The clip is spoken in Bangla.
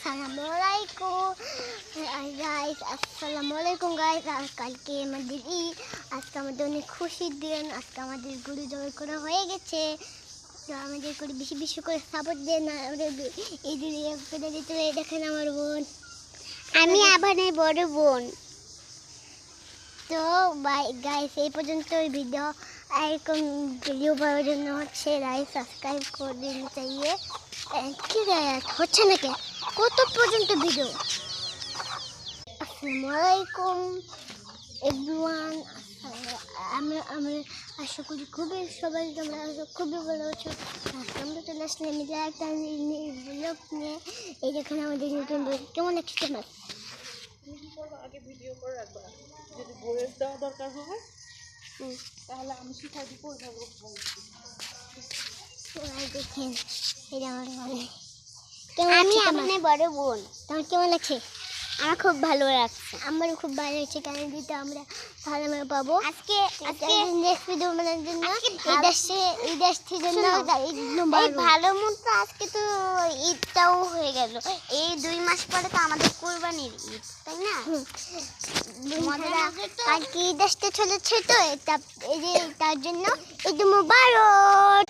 আসসালামু আলাইকুম গাইস। কালকে আমাদের ঈদ, আজকে আমাদের অনেক খুশির দিন। আজকে আমাদের গরু জবাই করা হয়ে গেছে। তো আমাদের করে বেশি বেশি করে সাপোর্ট দেন। এই দিদি দেখেন আমার বোন, আমি আবানের বড় বোন। তো বাই গাইস, এই পর্যন্ত ভিডিও। এরকম ভিডিও পাওয়ার জন্য হচ্ছে লাইক সাবস্ক্রাইব করে দিতে চাইয়ে। কি হচ্ছে নাকি কত পর্যন্ত ভিডিও। আসসালামু আলাইকুম এভরিওয়ান। আমরা আশা করি সবাই তোমরা খুবই ভালো আছো। আমরা চলে আসলাম একটা ব্লগ নিয়ে। এই দেখেন আমাদের নতুন ব্লগ কেমন লাগছে তোমার? আগে ভিডিও করে রাখবা, যদি ভয়েস দেওয়া দরকার হয় তাহলে আমি শিখাই দিব ওইভাবে। দেখেন এটা আমার ভালো। আমি আবানের বড় বোন। তোমার কেমন লাগছে? আমার খুব ভালো লাগছে। আমারও খুব ভালো লাগছে, কারণ দিতে আমরা ভালো পাবো। আজকে নেক্সট ভিডিও বানানোর জন্য এই দেশ থেকে এই ভালো মতো আজকে তো ঈদটাও হয়ে গেল। এই 2 মাস পরে তো আমাদের কুরবানির ঈদ, তাই না? কালকে ঈদ আসতে চলেছে, তো এই যে তার জন্য ঈদ মুবারক।